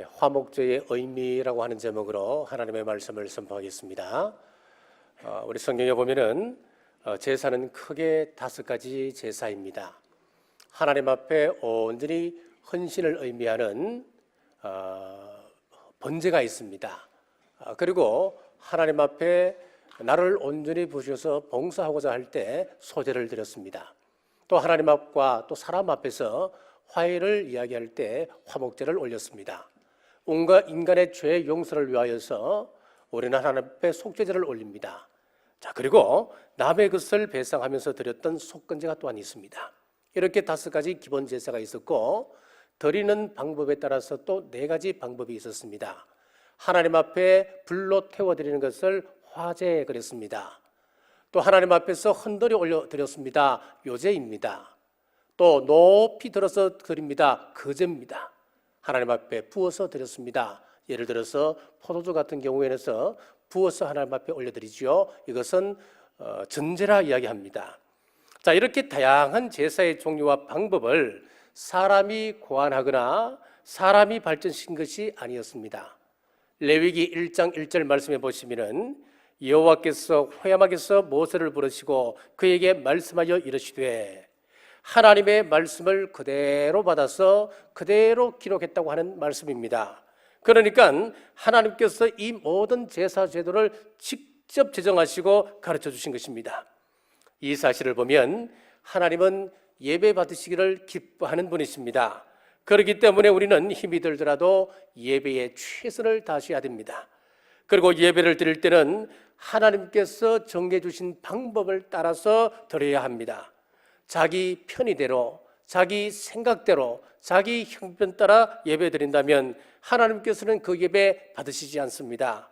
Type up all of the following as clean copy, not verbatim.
화목제의 의미라고 하는 제목으로 하나님의 말씀을 선포하겠습니다. 우리 성경에 보면은 제사는 크게 5가지 제사입니다. 하나님 앞에 온전히 헌신을 의미하는 번제가 있습니다. 그리고 하나님 앞에 나를 온전히 부셔서 봉사하고자 할 때 소제를 드렸습니다. 또 하나님 앞과 또 사람 앞에서 화해를 이야기할 때 화목제를 올렸습니다. 온갖 인간의 죄 용서를 위하여서 우리는 하나님 앞에 속죄제를 올립니다. 자, 그리고 남의 것을 배상하면서 드렸던 속건제가 또한 있습니다. 이렇게 5가지 기본 제사가 있었고, 드리는 방법에 따라서 또 4가지 방법이 있었습니다. 하나님 앞에 불로 태워드리는 것을 화제 그랬습니다. 또 하나님 앞에서 흔들어 올려드렸습니다. 요제입니다. 또 높이 들어서 드립니다. 거제입니다. 하나님 앞에 부어서 드렸습니다. 예를 들어서 포도주 같은 경우에는 부어서 하나님 앞에 올려드리죠. 이것은 전제라 이야기합니다. 자, 이렇게 다양한 제사의 종류와 방법을 사람이 고안하거나 사람이 발전시킨 것이 아니었습니다. 레위기 1장 1절 말씀해 보시면은 여호와께서 호야막에서 모세를 부르시고 그에게 말씀하여 이르시되, 하나님의 말씀을 그대로 받아서 그대로 기록했다고 하는 말씀입니다. 그러니까 하나님께서 이 모든 제사 제도를 직접 제정하시고 가르쳐 주신 것입니다. 이 사실을 보면 하나님은 예배 받으시기를 기뻐하는 분이십니다. 그렇기 때문에 우리는 힘이 들더라도 예배에 최선을 다하셔야 됩니다. 그리고 예배를 드릴 때는 하나님께서 정해 주신 방법을 따라서 드려야 합니다. 자기 편의대로, 자기 생각대로, 자기 형편 따라 예배 드린다면 하나님께서는 그 예배 받으시지 않습니다.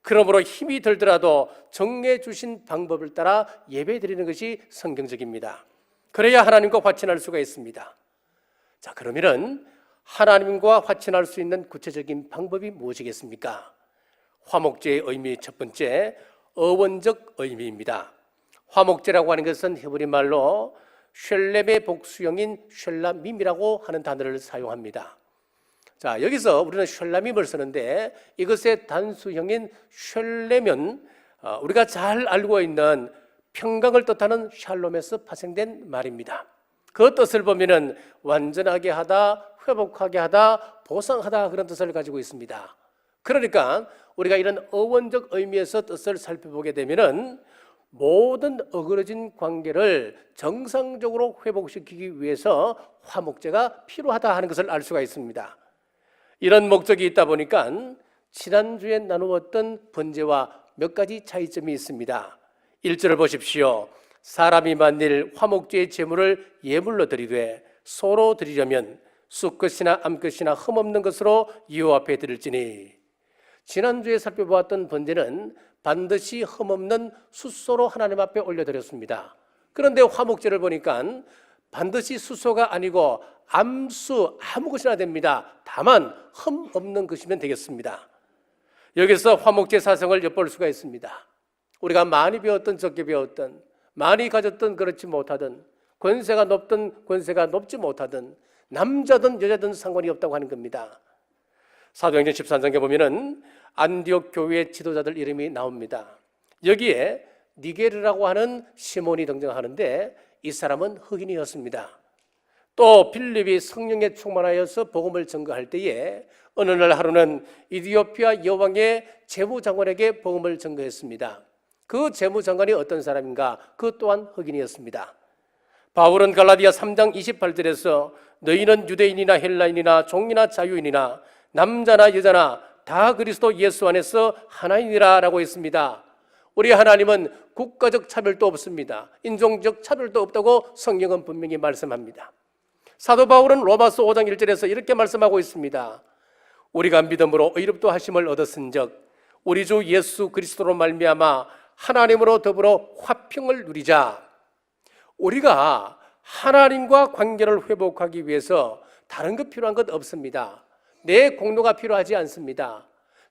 그러므로 힘이 들더라도 정해 주신 방법을 따라 예배 드리는 것이 성경적입니다. 그래야 하나님과 화친할 수가 있습니다. 자, 그러면은 하나님과 화친할 수 있는 구체적인 방법이 무엇이겠습니까? 화목제의 의미 첫 번째, 어원적 의미입니다. 화목제라고 하는 것은 히브리 말로 쉘렘의 복수형인 쉘라밈이라고 하는 단어를 사용합니다. 자, 여기서 우리는 쉘라밈을 쓰는데 이것의 단수형인 쉘렘은 우리가 잘 알고 있는 평강을 뜻하는 샬롬에서 파생된 말입니다. 그 뜻을 보면은 완전하게 하다, 회복하게 하다, 보상하다, 그런 뜻을 가지고 있습니다. 그러니까 우리가 이런 어원적 의미에서 뜻을 살펴보게 되면은 모든 어그러진 관계를 정상적으로 회복시키기 위해서 화목제가 필요하다 하는 것을 알 수가 있습니다. 이런 목적이 있다 보니까 지난주에 나누었던 번제와 몇 가지 차이점이 있습니다. 1절을 보십시오. 사람이 만일 화목제의 제물을 예물로 드리되 소로 드리려면 수컷이나 암컷이나 흠없는 것으로 여호와 앞에 드릴지니, 지난주에 살펴보았던 번제는 반드시 흠없는 숫소로 하나님 앞에 올려드렸습니다. 그런데 화목제를 보니까 반드시 숫소가 아니고 암수 아무 것이나 됩니다. 다만 흠없는 것이면 되겠습니다. 여기서 화목제 사성을 엿볼 수가 있습니다. 우리가 많이 배웠던 적게 배웠던, 많이 가졌던 그렇지 못하든, 권세가 높든 권세가 높지 못하든, 남자든 여자든 상관이 없다고 하는 겁니다. 사도행전 13장에 보면은 안디옥 교회의 지도자들 이름이 나옵니다. 여기에 니게르라고 하는 시몬이 등장하는데 이 사람은 흑인이었습니다. 또 빌립이 성령에 충만하여서 복음을 전거할 때에 어느 날 하루는 이디오피아 여왕의 재무장관에게 복음을 전거했습니다. 그 재무장관이 어떤 사람인가? 그 또한 흑인이었습니다. 바울은 갈라디아 3장 28절에서 너희는 유대인이나 헬라인이나 종이나 자유인이나 남자나 여자나 다 그리스도 예수 안에서 하나이니라 라고 했습니다. 우리 하나님은 국가적 차별도 없습니다. 인종적 차별도 없다고 성경은 분명히 말씀합니다. 사도 바울은 로마서 5장 1절에서 이렇게 말씀하고 있습니다. 우리가 믿음으로 의롭도 하심을 얻었은즉 우리 주 예수 그리스도로 말미암아 하나님으로 더불어 화평을 누리자. 우리가 하나님과 관계를 회복하기 위해서 다른 것 필요한 것 없습니다. 내 공로가 필요하지 않습니다.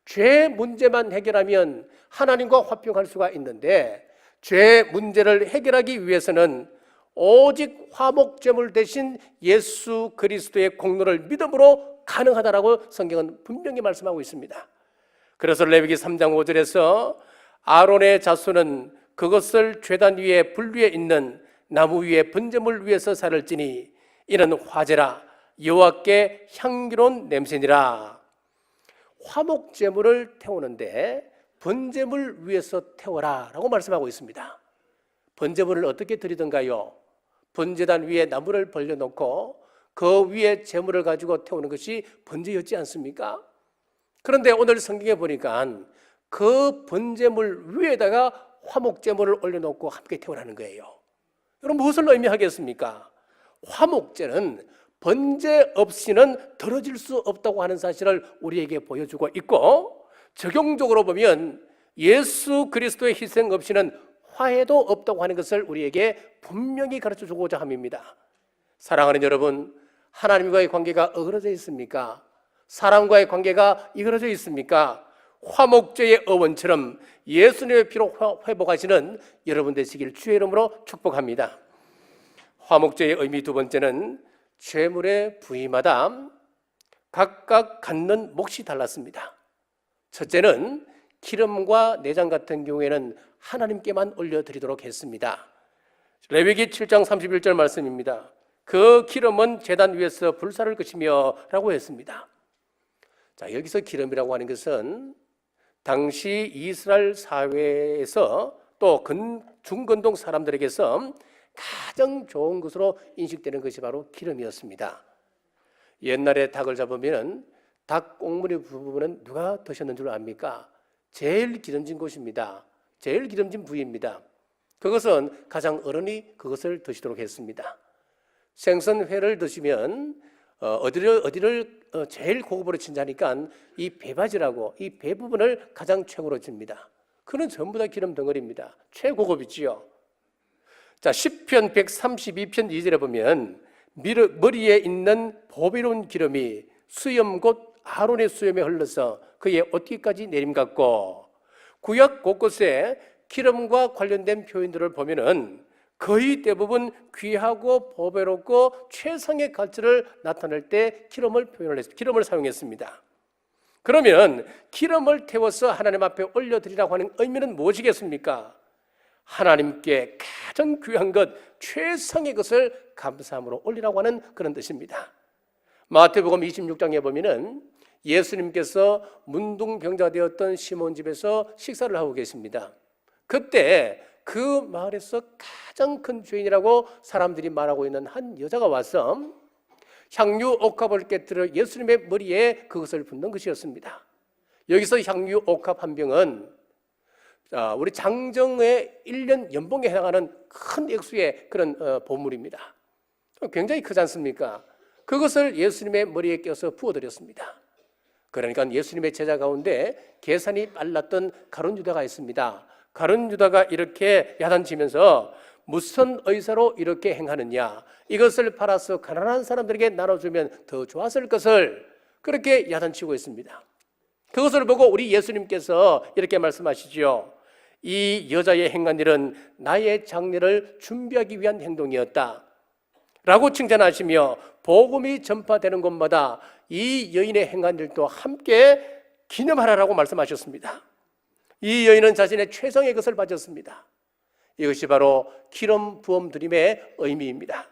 죄 문제만 해결하면 하나님과 화평할 수가 있는데, 죄 문제를 해결하기 위해서는 오직 화목제물 대신 예수 그리스도의 공로를 믿음으로 가능하다라고 성경은 분명히 말씀하고 있습니다. 그래서 레위기 3장 5절에서 아론의 자손은 그것을 제단 위에 불 위에 있는 나무 위에 번제물 위에서 살을지니 이는 화제라 여호와께 향기로운 냄새니라. 화목제물을 태우는데 번제물 위에서 태워라 라고 말씀하고 있습니다. 번제물을 어떻게 드리던가요? 번제단 위에 나무를 벌려놓고 그 위에 제물을 가지고 태우는 것이 번제였지 않습니까? 그런데 오늘 성경에 보니까 그 번제물 위에다가 화목제물을 올려놓고 함께 태우라는 거예요. 여러분 무엇을 의미하겠습니까? 화목제는 번제 없이는 드러질 수 없다고 하는 사실을 우리에게 보여주고 있고, 적용적으로 보면 예수 그리스도의 희생 없이는 화해도 없다고 하는 것을 우리에게 분명히 가르쳐주고자 함입니다. 사랑하는 여러분, 하나님과의 관계가 어그러져 있습니까? 사람과의 관계가 이그러져 있습니까? 화목제의 어원처럼 예수님의 피로 회복하시는 여러분 되시길 주의 이름으로 축복합니다. 화목제의 의미 두 번째는 제물의 부위마다 각각 갖는 몫이 달랐습니다. 첫째는 기름과 내장 같은 경우에는 하나님께만 올려드리도록 했습니다. 레위기 7장 31절 말씀입니다. 그 기름은 제단 위에서 불사를 것이며 라고 했습니다. 자, 여기서 기름이라고 하는 것은 당시 이스라엘 사회에서 또 중건동 사람들에게서 가장 좋은 것으로 인식되는 것이 바로 기름이었습니다. 옛날에 닭을 잡으면 닭 꽁무니 부분은 누가 드셨는 줄 압니까? 제일 기름진 곳입니다. 제일 기름진 부위입니다. 그것은 가장 어른이 그것을 드시도록 했습니다. 생선회를 드시면 어디를 제일 고급으로 친다니까 이 배바지라고 이 배 부분을 가장 최고로 줍니다. 그는 전부 다 기름 덩어리입니다. 최고급이지요. 자, 시편 132편 2절에 보면 머리에 있는 보배로운 기름이 수염 곧 아론의 수염에 흘러서 그의 옷깃까지 내림같고, 구약 곳곳에 기름과 관련된 표현들을 보면은 거의 대부분 귀하고 보배롭고 최상의 가치를 나타낼 때 기름을 사용했습니다. 그러면 기름을 태워서 하나님 앞에 올려드리라고 하는 의미는 무엇이겠습니까? 하나님께 가장 귀한 것, 최상의 것을 감사함으로 올리라고 하는 그런 뜻입니다. 마태복음 26장에 보면은 예수님께서 문둥병자 되었던 시몬 집에서 식사를 하고 계십니다. 그때 그 마을에서 가장 큰 죄인이라고 사람들이 말하고 있는 한 여자가 와서 향유 옥합을 깨뜨려 예수님의 머리에 그것을 붓는 것이었습니다. 여기서 향유 옥합 한 병은 우리 장정의 1년 연봉에 해당하는 큰 액수의 그런 보물입니다. 굉장히 크지 않습니까? 그것을 예수님의 머리에 껴서 부어드렸습니다. 그러니까 예수님의 제자 가운데 계산이 빨랐던 가룟 유다가 있습니다. 가룟 유다가 이렇게 야단치면서 무슨 의사로 이렇게 행하느냐, 이것을 팔아서 가난한 사람들에게 나눠주면 더 좋았을 것을 그렇게 야단치고 있습니다. 그것을 보고 우리 예수님께서 이렇게 말씀하시죠. 이 여자의 행한 일은 나의 장례를 준비하기 위한 행동이었다 라고 칭찬하시며, 복음이 전파되는 곳마다 이 여인의 행한 일도 함께 기념하라라고 말씀하셨습니다. 이 여인은 자신의 최상의 것을 바쳤습니다. 이것이 바로 기름 부음 드림의 의미입니다.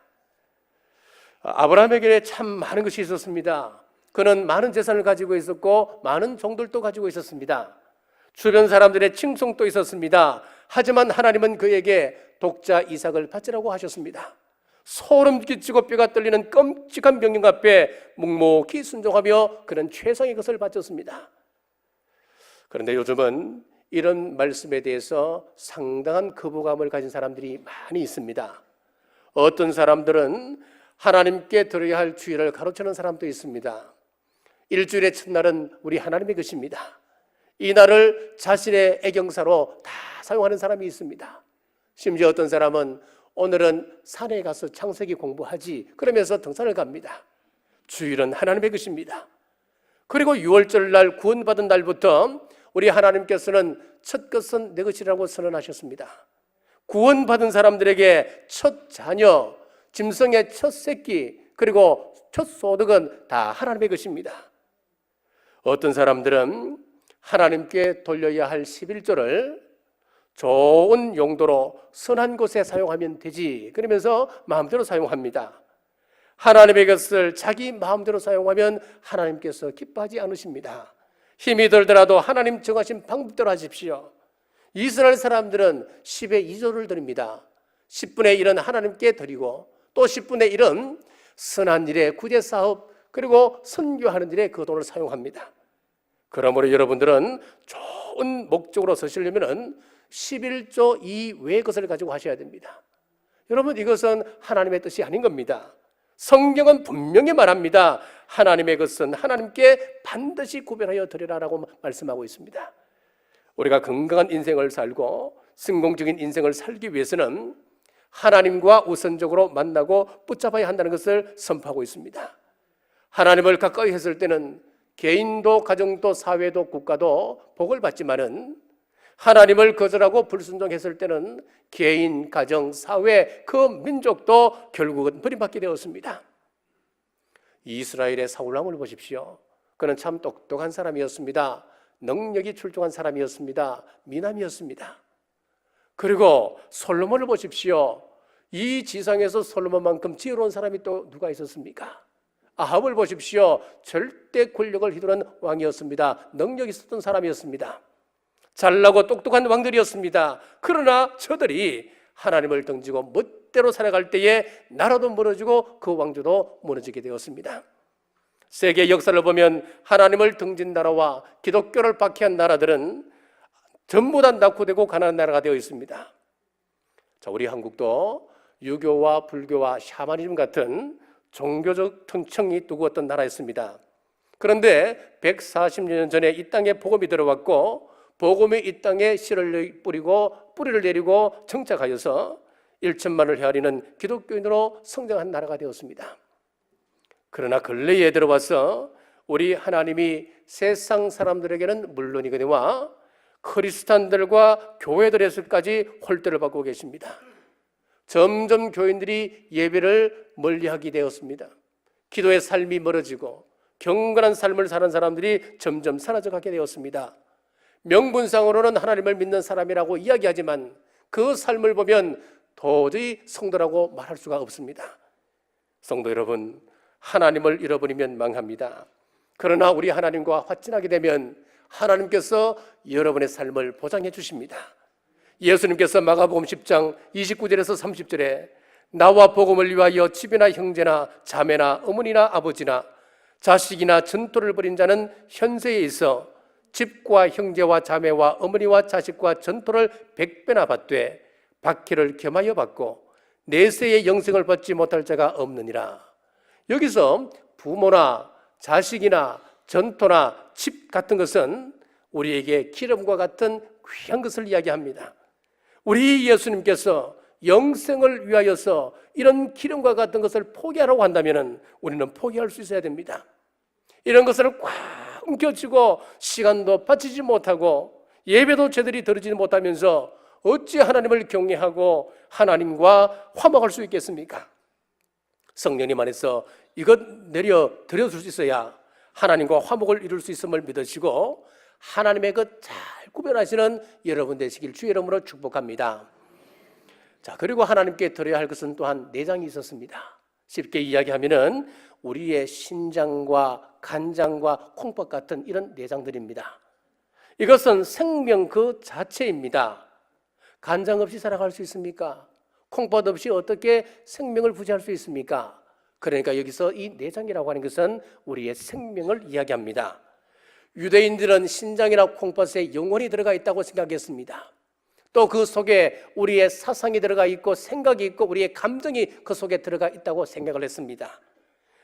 아브라함에게 참 많은 것이 있었습니다. 그는 많은 재산을 가지고 있었고 많은 종들도 가지고 있었습니다. 주변 사람들의 칭송도 있었습니다. 하지만 하나님은 그에게 독자 이삭을 바치라고 하셨습니다. 소름 끼치고 뼈가 떨리는 끔찍한 병력 앞에 묵묵히 순종하며 그는 최상의 것을 바쳤습니다. 그런데 요즘은 이런 말씀에 대해서 상당한 거부감을 가진 사람들이 많이 있습니다. 어떤 사람들은 하나님께 드려야 할 주일을 가로채는 사람도 있습니다. 일주일의 첫날은 우리 하나님의 것입니다. 이 날을 자신의 애경사로 다 사용하는 사람이 있습니다. 심지어 어떤 사람은 오늘은 산에 가서 창세기 공부하지 그러면서 등산을 갑니다. 주일은 하나님의 것입니다. 그리고 6월절 날 구원받은 날부터 우리 하나님께서는 첫 것은 내 것이라고 선언하셨습니다. 구원받은 사람들에게 첫 자녀, 짐승의 첫 새끼, 그리고 첫 소득은 다 하나님의 것입니다. 어떤 사람들은 하나님께 돌려야 할 11조를 좋은 용도로 선한 곳에 사용하면 되지, 그러면서 마음대로 사용합니다. 하나님의 것을 자기 마음대로 사용하면 하나님께서 기뻐하지 않으십니다. 힘이 들더라도 하나님 정하신 방법대로 하십시오. 이스라엘 사람들은 10의 2조를 드립니다. 10분의 1은 하나님께 드리고 또 10분의 1은 선한 일에, 구제사업, 그리고 선교하는 일에 그 돈을 사용합니다. 그러므로 여러분들은 좋은 목적으로 서시려면 11조 이외의 것을 가지고 하셔야 됩니다. 여러분, 이것은 하나님의 뜻이 아닌 겁니다. 성경은 분명히 말합니다. 하나님의 것은 하나님께 반드시 구별하여 드리라라고 말씀하고 있습니다. 우리가 건강한 인생을 살고 성공적인 인생을 살기 위해서는 하나님과 우선적으로 만나고 붙잡아야 한다는 것을 선포하고 있습니다. 하나님을 가까이 했을 때는 개인도 가정도 사회도 국가도 복을 받지만은 하나님을 거절하고 불순종했을 때는 개인, 가정, 사회, 그 민족도 결국은 버림받게 되었습니다. 이스라엘의 사울왕을 보십시오. 그는 참 똑똑한 사람이었습니다. 능력이 출중한 사람이었습니다. 미남이었습니다. 그리고 솔로몬을 보십시오. 이 지상에서 솔로몬만큼 지혜로운 사람이 또 누가 있었습니까? 아합을 보십시오. 절대 권력을 휘두른 왕이었습니다. 능력이 있었던 사람이었습니다. 잘나고 똑똑한 왕들이었습니다. 그러나 저들이 하나님을 등지고 멋대로 살아갈 때에 나라도 무너지고 그 왕조도 무너지게 되었습니다. 세계 역사를 보면 하나님을 등진 나라와 기독교를 박해한 나라들은 전부 다 낙후되고 가난한 나라가 되어 있습니다. 자, 우리 한국도 유교와 불교와 샤머니즘 같은 종교적 특성이 두고왔던 나라였습니다. 그런데 140년 전에 이 땅에 복음이 들어왔고 복음이 이 땅에 씨를 뿌리고 뿌리를 내리고 정착하여서 1천만을 헤아리는 기독교인으로 성장한 나라가 되었습니다. 그러나 근래에 들어와서 우리 하나님이 세상 사람들에게는 물론이거니와 크리스찬들과 교회들에서까지 홀대를 받고 계십니다. 점점 교인들이 예배를 멀리하게 되었습니다. 기도의 삶이 멀어지고 경건한 삶을 사는 사람들이 점점 사라져가게 되었습니다. 명분상으로는 하나님을 믿는 사람이라고 이야기하지만 그 삶을 보면 도저히 성도라고 말할 수가 없습니다. 성도 여러분, 하나님을 잃어버리면 망합니다. 그러나 우리 하나님과 화친하게 되면 하나님께서 여러분의 삶을 보장해 주십니다. 예수님께서 마가복음 10장 29절에서 30절에 나와 복음을 위하여 집이나 형제나 자매나 어머니나 아버지나 자식이나 전토를 벌인 자는 현세에 있어 집과 형제와 자매와 어머니와 자식과 전토를 100배나 받되 박해를 겸하여 받고 내세의 영생을 받지 못할 자가 없느니라. 여기서 부모나 자식이나 전토나 집 같은 것은 우리에게 기름과 같은 귀한 것을 이야기합니다. 우리 예수님께서 영생을 위하여서 이런 기름과 같은 것을 포기하라고 한다면 우리는 포기할 수 있어야 됩니다. 이런 것을 꽉 움켜쥐고 시간도 바치지 못하고 예배도 제대로 드리지 못하면서 어찌 하나님을 경외하고 하나님과 화목할 수 있겠습니까? 성령님 안에서 이것 내려 드려줄 수 있어야 하나님과 화목을 이룰 수 있음을 믿으시고 하나님의 것 잘 구별하시는 여러분 되시길 주의 이름으로 축복합니다. 자, 그리고 하나님께 드려야 할 것은 또한 내장이 있었습니다. 쉽게 이야기하면은 우리의 신장과 간장과 콩팥 같은 이런 내장들입니다. 이것은 생명 그 자체입니다. 간장 없이 살아갈 수 있습니까? 콩팥 없이 어떻게 생명을 부지할 수 있습니까? 그러니까 여기서 이 내장이라고 하는 것은 우리의 생명을 이야기합니다. 유대인들은 신장이나 콩팥에 영혼이 들어가 있다고 생각했습니다. 또 그 속에 우리의 사상이 들어가 있고 생각이 있고 우리의 감정이 그 속에 들어가 있다고 생각을 했습니다.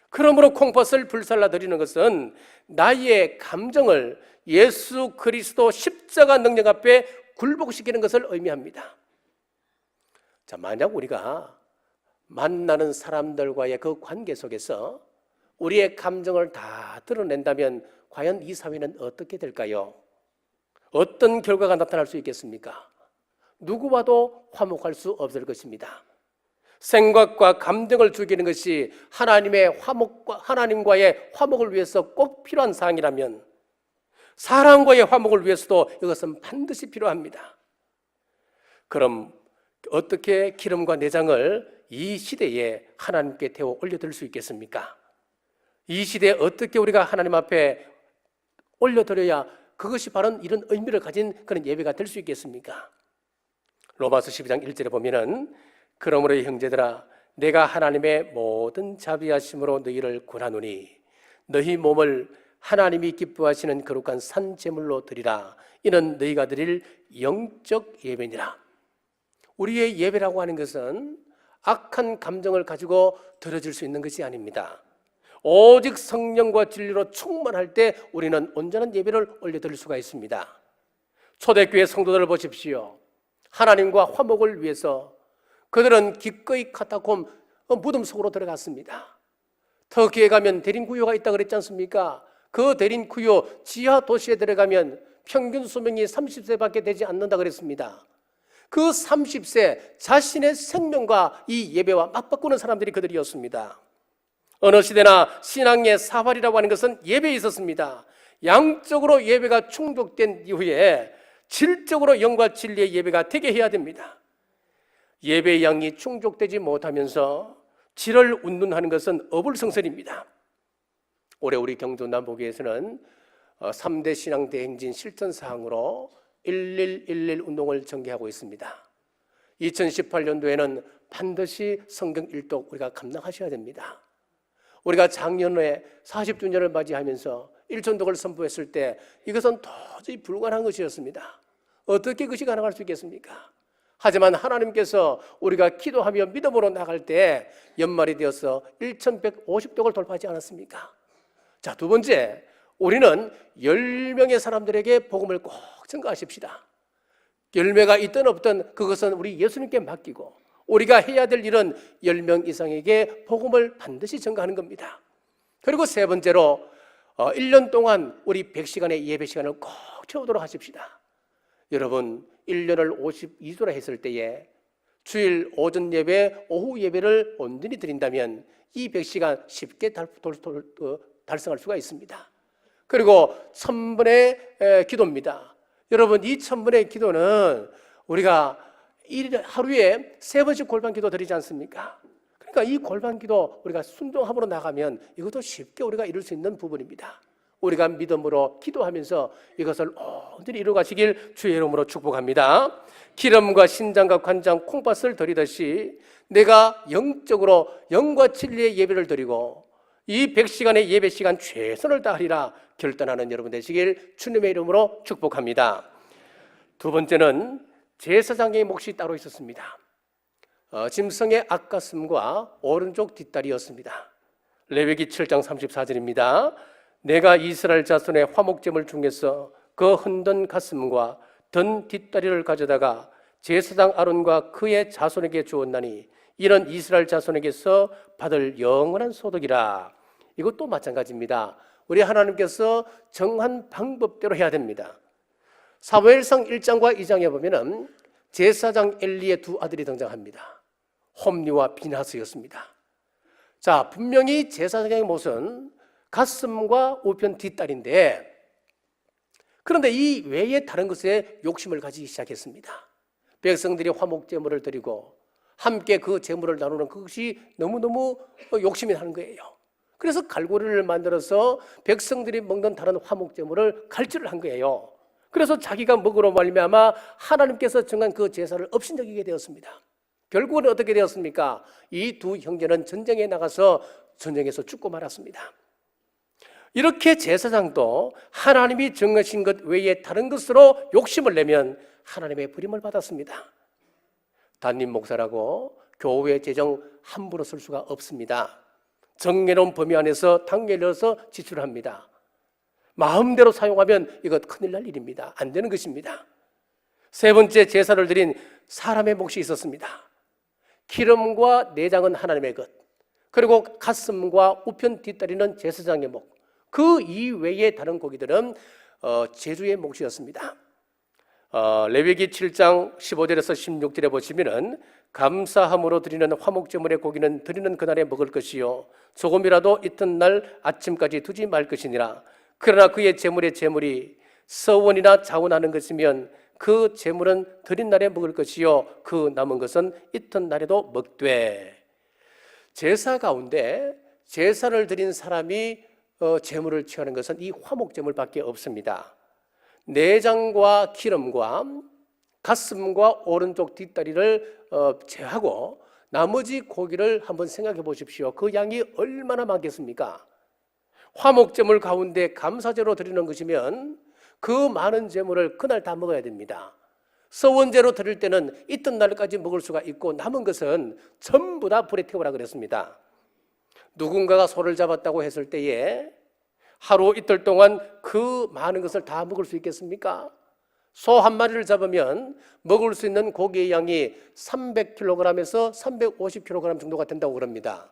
그러므로 콩팥을 불살라 드리는 것은 나의 감정을 예수 그리스도 십자가 능력 앞에 굴복시키는 것을 의미합니다. 자, 만약 우리가 만나는 사람들과의 그 관계 속에서 우리의 감정을 다 드러낸다면 과연 이 사회는 어떻게 될까요? 어떤 결과가 나타날 수 있겠습니까? 누구와도 화목할 수 없을 것입니다. 생각과 감정을 죽이는 것이 하나님과의 화목을 위해서 꼭 필요한 사항이라면 사람과의 화목을 위해서도 이것은 반드시 필요합니다. 그럼 어떻게 기름과 내장을 이 시대에 하나님께 태워 올려드릴 수 있겠습니까? 이 시대에 어떻게 우리가 하나님 앞에 올려드려야 그것이 바로 이런 의미를 가진 그런 예배가 될 수 있겠습니까? 로마서 12장 1절에 보면은 그러므로 형제들아 내가 하나님의 모든 자비하심으로 너희를 권하노니 너희 몸을 하나님이 기뻐하시는 거룩한 산 제물로 드리라. 이는 너희가 드릴 영적 예배니라. 우리의 예배라고 하는 것은 악한 감정을 가지고 드려질 수 있는 것이 아닙니다. 오직 성령과 진리로 충만할 때 우리는 온전한 예배를 올려드릴 수가 있습니다. 초대교회 성도들을 보십시오. 하나님과 화목을 위해서 그들은 기꺼이 카타콤 무덤 속으로 들어갔습니다. 터키에 가면 대림구요가 있다고 그랬지 않습니까? 그 대림구요 지하 도시에 들어가면 평균 수명이 30세밖에 되지 않는다 그랬습니다. 그 30세 자신의 생명과 이 예배와 맞바꾸는 사람들이 그들이었습니다. 어느 시대나 신앙의 사활이라고 하는 것은 예배에 있었습니다. 양적으로 예배가 충족된 이후에 질적으로 영과 진리의 예배가 되게 해야 됩니다. 예배의 양이 충족되지 못하면서 질을 운운하는 것은 어불성설입니다. 올해 우리 경주 남북교회에서는 3대 신앙 대행진 실천 사항으로 1111 운동을 전개하고 있습니다. 2018년도에는 반드시 성경 일독 우리가 감당하셔야 됩니다. 우리가 작년에 40주년을 맞이하면서 일천독을 선포했을 때 이것은 도저히 불가능한 것이었습니다. 어떻게 그것이 가능할 수 있겠습니까? 하지만 하나님께서 우리가 기도하며 믿음으로 나갈 때 연말이 되어서 1150독을 돌파하지 않았습니까? 자, 두 번째, 우리는 10명의 사람들에게 복음을 꼭 전가하십시다. 열매가 있든 없든 그것은 우리 예수님께 맡기고 우리가 해야 될 일은 10명 이상에게 복음을 반드시 전가하는 겁니다. 그리고 세 번째로 1년 동안 우리 100시간의 예배 시간을 꼭 채우도록 하십시다. 여러분 1년을 52주라 했을 때에 주일 오전 예배, 오후 예배를 온전히 드린다면 이 100시간 쉽게 달성할 수가 있습니다. 그리고 1000분의 기도입니다. 여러분 이 1000분의 기도는 우리가 하루에 3번씩 골반 기도 드리지 않습니까? 그러니까 이 골반 기도 우리가 순종함으로 나가면 이것도 쉽게 우리가 이룰 수 있는 부분입니다. 우리가 믿음으로 기도하면서 이것을 온전히 이루어가시길 주의 이름으로 축복합니다. 기름과 신장과 관장 콩팥을 드리듯이 내가 영적으로 영과 진리의 예배를 드리고 이 100시간의 예배 시간 최선을 다하리라 결단하는 여러분 되시길 주님의 이름으로 축복합니다. 두 번째는 제사장의 몫이 따로 있었습니다. 짐승의 앞가슴과 오른쪽 뒷다리였습니다. 레위기 7장 34절입니다. 내가 이스라엘 자손의 화목제물 중에서 그 흔든 가슴과 든 뒷다리를 가져다가 제사장 아론과 그의 자손에게 주었나니 이는 이스라엘 자손에게서 받을 영원한 소득이라. 이것도 마찬가지입니다. 우리 하나님께서 정한 방법대로 해야 됩니다. 사무엘상 1장과 2장에 보면은 제사장 엘리의 두 아들이 등장합니다. 홈리와 비나스였습니다. 자, 분명히 제사장의 모습은 가슴과 우편 뒷다리인데 그런데 이 외에 다른 것에 욕심을 가지기 시작했습니다. 백성들이 화목제물을 드리고 함께 그 제물을 나누는 그것이 너무너무 욕심이 나는 거예요. 그래서 갈고리를 만들어서 백성들이 먹는 다른 화목제물을 갈취를 한 거예요. 그래서 자기가 먹으로 말미암아 하나님께서 정한 그 제사를 업신여기게 되었습니다. 결국은 어떻게 되었습니까? 이 두 형제는 전쟁에 나가서 전쟁에서 죽고 말았습니다. 이렇게 제사장도 하나님이 정하신 것 외에 다른 것으로 욕심을 내면 하나님의 버림을 받았습니다. 담임 목사라고 교회 재정 함부로 쓸 수가 없습니다. 정해놓은 범위 안에서 당겨내서 지출합니다. 마음대로 사용하면 이것 큰일 날 일입니다. 안 되는 것입니다. 세 번째 제사를 드린 사람의 몫이 있었습니다. 기름과 내장은 하나님의 것, 그리고 가슴과 우편 뒷다리는 제사장의 목, 그 이외의 다른 고기들은 제주의 몫이었습니다. 레위기 7장 15절에서 16절에 보시면은 감사함으로 드리는 화목제물의 고기는 드리는 그날에 먹을 것이요 조금이라도 이튿날 아침까지 두지 말 것이니라. 그러나 그의 제물의 제물이 서원이나 자원하는 것이면 그 제물은 드린 날에 먹을 것이요 그 남은 것은 이튿날에도 먹되. 제사 가운데 제사를 드린 사람이 제물을 취하는 것은 이 화목제물밖에 없습니다. 내장과 기름과 가슴과 오른쪽 뒷다리를 제하고 나머지 고기를 한번 생각해 보십시오. 그 양이 얼마나 많겠습니까? 화목제물 가운데 감사제로 드리는 것이면 그 많은 제물을 그날 다 먹어야 됩니다. 서원제로 드릴 때는 이튿날까지 먹을 수가 있고 남은 것은 전부 다 불에 태우라 그랬습니다. 누군가가 소를 잡았다고 했을 때에 하루 이틀 동안 그 많은 것을 다 먹을 수 있겠습니까? 소 한 마리를 잡으면 먹을 수 있는 고기의 양이 300kg에서 350kg 정도가 된다고 그럽니다.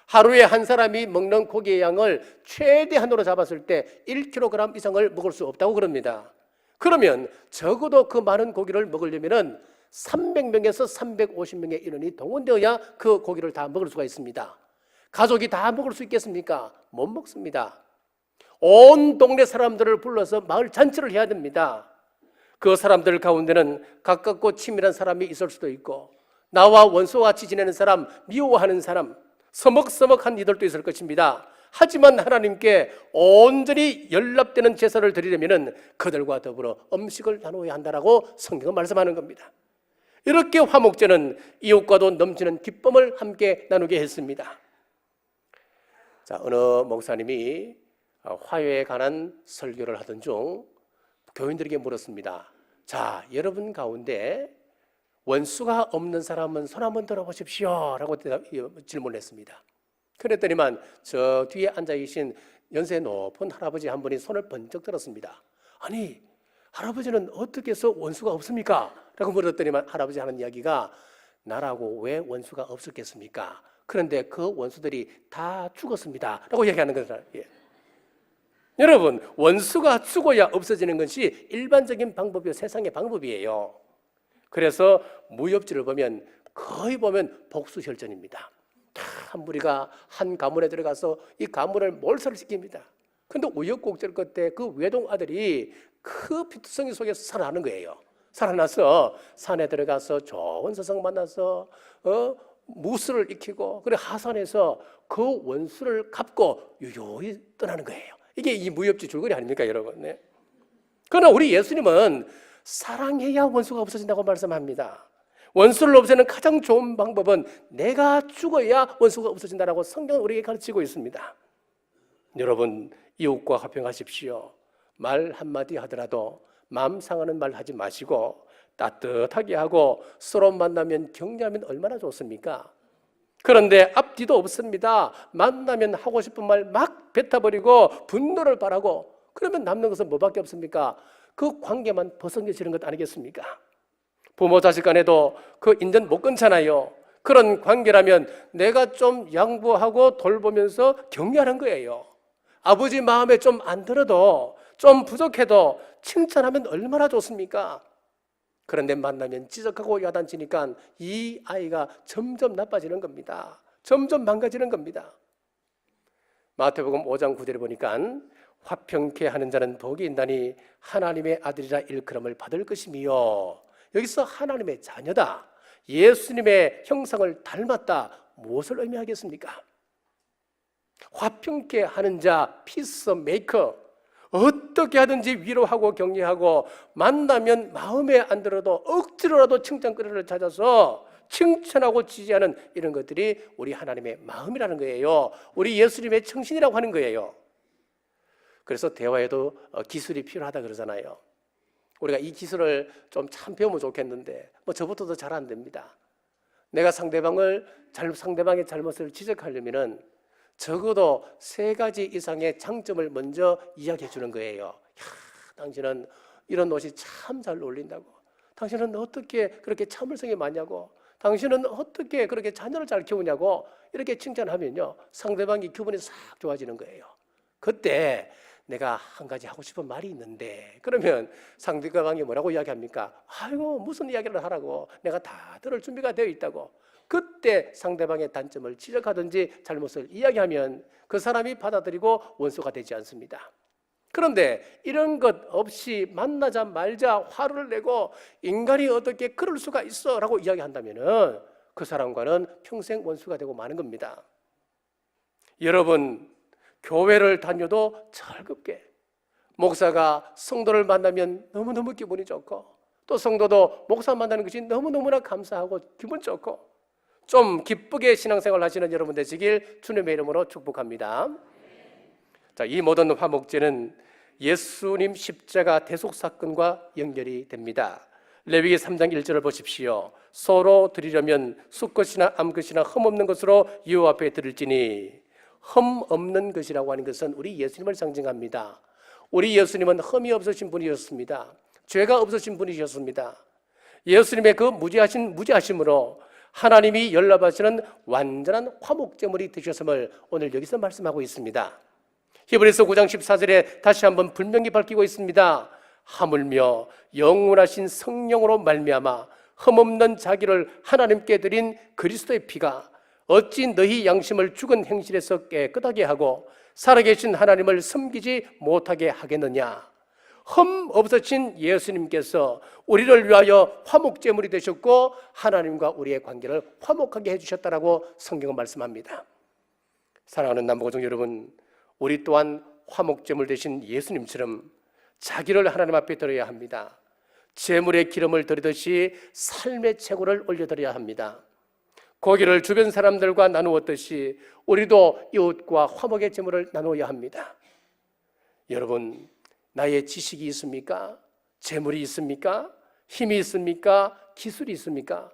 하루에 한 사람이 먹는 고기의 양을 최대한으로 잡았을 때 1kg 이상을 먹을 수 없다고 그럽니다. 그러면 적어도 그 많은 고기를 먹으려면 300명에서 350명의 인원이 동원되어야 그 고기를 다 먹을 수가 있습니다. 가족이 다 먹을 수 있겠습니까? 못 먹습니다. 온 동네 사람들을 불러서 마을 잔치를 해야 됩니다. 그 사람들 가운데는 가깝고 친밀한 사람이 있을 수도 있고 나와 원수같이 지내는 사람, 미워하는 사람, 서먹서먹한 이들도 있을 것입니다. 하지만 하나님께 온전히 연락되는 제사를 드리려면 그들과 더불어 음식을 나누어야 한다라고 성경은 말씀하는 겁니다. 이렇게 화목제는 이웃과도 넘치는 기쁨을 함께 나누게 했습니다. 자, 어느 목사님이 화요에 관한 설교를 하던 중 교인들에게 물었습니다. 자, 여러분 가운데 원수가 없는 사람은 손 한번 들어보십시오 라고 질문을 했습니다. 그랬더니만 저 뒤에 앉아 계신 연세 높은 할아버지 한 분이 손을 번쩍 들었습니다. 아니, 할아버지는 어떻게 해서 원수가 없습니까? 라고 물었더니만 할아버지 하는 이야기가 나라고 왜 원수가 없었겠습니까? 그런데 그 원수들이 다 죽었습니다 라고 이야기하는 거죠. 예. 여러분, 원수가 죽어야 없어지는 것이 일반적인 방법이요, 세상의 방법이에요. 그래서 무협지를 보면 거의 보면 복수혈전입니다. 다 한 무리가 한 가문에 들어가서 이 가문을 몰살을 시킵니다. 그런데 우여곡절 끝에 그 외동 아들이 그 피투성이 속에서 살아나는 거예요. 살아나서 산에 들어가서 좋은 서성 만나서 무술을 익히고 그래 하산해서 그 원수를 갚고 유유히 떠나는 거예요. 이게 이 무협지 줄거리 아닙니까, 여러분? 네. 그러나 우리 예수님은 사랑해야 원수가 없어진다고 말씀합니다. 원수를 없애는 가장 좋은 방법은 내가 죽어야 원수가 없어진다라고 성경은 우리에게 가르치고 있습니다. 여러분, 이웃과 화평하십시오. 말 한마디 하더라도 마음 상하는 말 하지 마시고 따뜻하게 하고 서로 만나면 격려하면 얼마나 좋습니까? 그런데 앞뒤도 없습니다. 만나면 하고 싶은 말 막 뱉어버리고 분노를 바라고 그러면 남는 것은 뭐밖에 없습니까? 그 관계만 벗어지는 것 아니겠습니까? 부모 자식 간에도 그 인연 못 끊잖아요. 그런 관계라면 내가 좀 양보하고 돌보면서 격려하는 거예요. 아버지 마음에 좀 안 들어도 좀 부족해도 칭찬하면 얼마나 좋습니까? 그런데 만나면 지적하고 야단치니까 이 아이가 점점 나빠지는 겁니다. 점점 망가지는 겁니다. 마태복음 5장 9절에 보니까 화평케 하는 자는 복이 있나니 하나님의 아들이라 일컬음을 받을 것이며, 여기서 하나님의 자녀다, 예수님의 형상을 닮았다, 무엇을 의미하겠습니까? 화평케 하는 자, 피스 메이커, 어떻게 하든지 위로하고 격려하고 만나면 마음에 안 들어도 억지로라도 칭찬거리를 찾아서 칭찬하고 지지하는 이런 것들이 우리 하나님의 마음이라는 거예요. 우리 예수님의 청신이라고 하는 거예요. 그래서 대화에도 기술이 필요하다 그러잖아요. 우리가 이 기술을 좀 참 배우면 좋겠는데 뭐 저부터도 잘 안 됩니다. 내가 상대방의 잘못을 지적하려면은 적어도 3가지 이상의 장점을 먼저 이야기해 주는 거예요. 야, 당신은 이런 옷이 참 잘 어울린다고. 당신은 어떻게 그렇게 참을성이 많냐고. 당신은 어떻게 그렇게 자녀를 잘 키우냐고. 이렇게 칭찬하면요, 상대방이 기분이 싹 좋아지는 거예요. 그때 내가 한 가지 하고 싶은 말이 있는데, 그러면 상대방이 뭐라고 이야기합니까? 아이고 무슨 이야기를 하라고, 내가 다 들을 준비가 되어 있다고. 그때 상대방의 단점을 지적하든지 잘못을 이야기하면 그 사람이 받아들이고 원수가 되지 않습니다. 그런데 이런 것 없이 만나자 말자 화를 내고 인간이 어떻게 그럴 수가 있어 라고 이야기한다면 그 사람과는 평생 원수가 되고 마는 겁니다. 여러분, 교회를 다녀도 즐겁게 목사가 성도를 만나면 너무너무 기분이 좋고, 또 성도도 목사 만나는 것이 너무너무나 감사하고 기분 좋고, 좀 기쁘게 신앙생활 하시는 여러분 되시길 주님의 이름으로 축복합니다. 자, 이 모든 화목제는 예수님 십자가 대속 사건과 연결이 됩니다. 레위기 3장 1절을 보십시오. 서로 드리려면 수것이나 암것이나 흠없는 것으로 여호와 앞에 드릴지니. 흠없는 것이라고 하는 것은 우리 예수님을 상징합니다. 우리 예수님은 흠이 없으신 분이셨습니다. 죄가 없으신 분이셨습니다. 예수님의 그 무죄하심으로 하나님이 연락하시는 완전한 화목제물이 되셨음을 오늘 여기서 말씀하고 있습니다. 히브리서 9장 14절에 다시 한번 분명히 밝히고 있습니다. 하물며 영원하신 성령으로 말미암아 흠없는 자기를 하나님께 드린 그리스도의 피가 어찌 너희 양심을 죽은 행실에서 깨끗하게 하고 살아계신 하나님을 섬기지 못하게 하겠느냐. 흠 없으신 예수님께서 우리를 위하여 화목제물이 되셨고 하나님과 우리의 관계를 화목하게 해주셨다라고 성경은 말씀합니다. 사랑하는 남보고종 여러분, 우리 또한 화목제물 되신 예수님처럼 자기를 하나님 앞에 드려야 합니다. 제물의 기름을 드리듯이 삶의 최고를 올려드려야 합니다. 고기를 주변 사람들과 나누었듯이 우리도 이웃과 화목의 제물을 나누어야 합니다. 여러분, 나의 지식이 있습니까? 재물이 있습니까? 힘이 있습니까? 기술이 있습니까?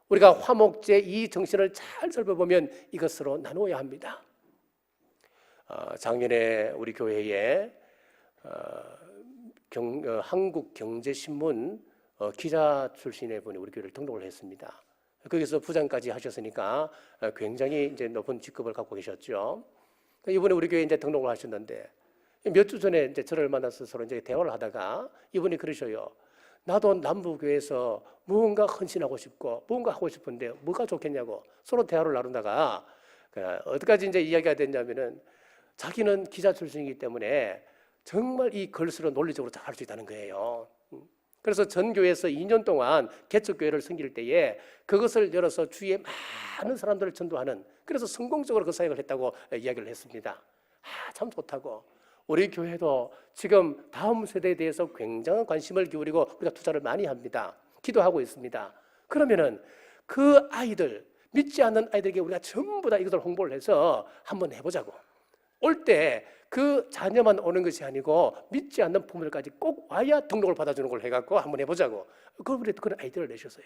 우리가 화목제 이 정신을 잘 살펴보면 이것으로 나누어야 합니다. 작년에 우리 교회에 한국경제신문 기자 출신의 분이 우리 교회를 등록을 했습니다. 거기서 부장까지 하셨으니까 굉장히 이제 높은 직급을 갖고 계셨죠. 이번에 우리 교회에 이제 등록을 하셨는데 몇 주 전에 이제 저를 만나서 서로 이제 대화를 하다가 이분이 그러셔요. 나도 남부교회에서 무언가 헌신하고 싶고 무언가 하고 싶은데 뭐가 좋겠냐고 서로 대화를 나누다가 어디까지 이제 이야기가 됐냐면은 자기는 기자 출신이기 때문에 정말 이 글쓰러 논리적으로 잘 할 수 있다는 거예요. 그래서 전교회에서 2년 동안 개척교회를 섬길 때에 그것을 열어서 주위에 많은 사람들을 전도하는, 그래서 성공적으로 그 사역을 했다고 이야기를 했습니다. 참 좋다고. 우리 교회도 지금 다음 세대에 대해서 굉장한 관심을 기울이고 우리가 투자를 많이 합니다. 기도하고 있습니다. 그러면은 그 아이들, 믿지 않는 아이들에게 우리가 전부 다 이것을 홍보를 해서 한번 해보자고. 올 때 그 자녀만 오는 것이 아니고 믿지 않는 부모들까지 꼭 와야 등록을 받아주는 걸 해갖고 한번 해보자고. 그런 아이디어를 내셨어요.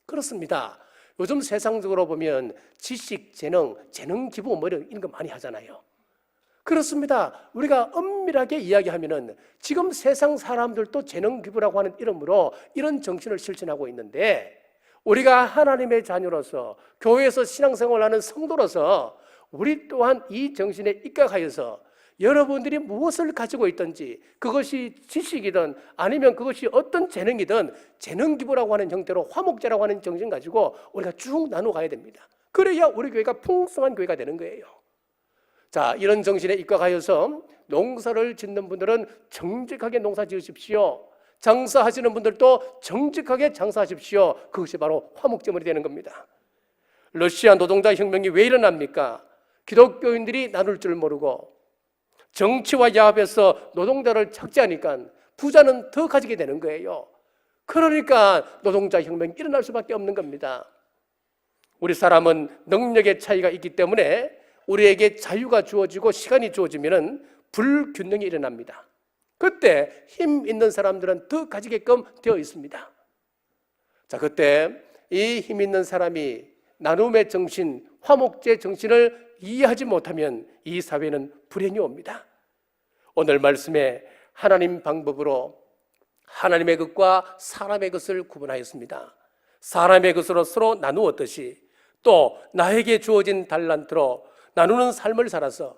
그렇습니다. 요즘 세상적으로 보면 지식, 재능 기부 뭐 이런 거 많이 하잖아요. 그렇습니다. 우리가 엄밀하게 이야기하면은 지금 세상 사람들도 재능 기부라고 하는 이름으로 이런 정신을 실천하고 있는데, 우리가 하나님의 자녀로서 교회에서 신앙생활하는 성도로서 우리 또한 이 정신에 입각하여서 여러분들이 무엇을 가지고 있든지, 그것이 지식이든 아니면 그것이 어떤 재능이든 재능 기부라고 하는 형태로 화목제라고 하는 정신 가지고 우리가 쭉 나눠 가야 됩니다. 그래야 우리 교회가 풍성한 교회가 되는 거예요. 자, 이런 정신에 입각하여서 농사를 짓는 분들은 정직하게 농사 지으십시오. 장사하시는 분들도 정직하게 장사하십시오. 그것이 바로 화목제물이 되는 겁니다. 러시아 노동자 혁명이 왜 일어납니까? 기독교인들이 나눌 줄 모르고 정치와 야합해서 노동자를 착취하니까 부자는 더 가지게 되는 거예요. 그러니까 노동자 혁명이 일어날 수밖에 없는 겁니다. 우리 사람은 능력의 차이가 있기 때문에 우리에게 자유가 주어지고 시간이 주어지면 불균형이 일어납니다. 그때 힘 있는 사람들은 더 가지게끔 되어 있습니다. 자, 그때 이 힘 있는 사람이 나눔의 정신, 화목제 정신을 이해하지 못하면 이 사회는 불행이 옵니다. 오늘 말씀에 하나님 방법으로 하나님의 것과 사람의 것을 구분하였습니다. 사람의 것으로 서로 나누었듯이 또 나에게 주어진 달란트로 나누는 삶을 살아서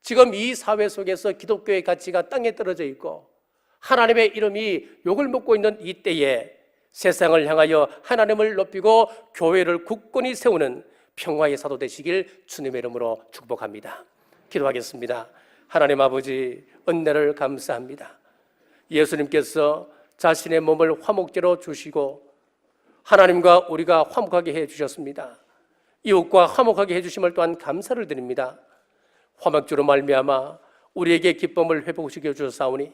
지금 이 사회 속에서 기독교의 가치가 땅에 떨어져 있고 하나님의 이름이 욕을 먹고 있는 이 때에 세상을 향하여 하나님을 높이고 교회를 굳건히 세우는 평화의 사도 되시길 주님의 이름으로 축복합니다. 기도하겠습니다. 하나님 아버지, 은혜를 감사합니다. 예수님께서 자신의 몸을 화목제로 주시고 하나님과 우리가 화목하게 해주셨습니다. 이웃과 화목하게 해주심을 또한 감사를 드립니다. 화목제로 말미암아 우리에게 기쁨을 회복시켜 주셨사오니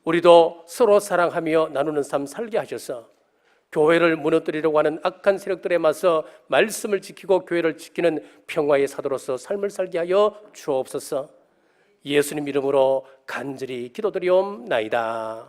우리도 서로 사랑하며 나누는 삶 살게 하셔서 교회를 무너뜨리려고 하는 악한 세력들에 맞서 말씀을 지키고 교회를 지키는 평화의 사도로서 삶을 살게 하여 주옵소서. 예수님 이름으로 간절히 기도드리옵나이다.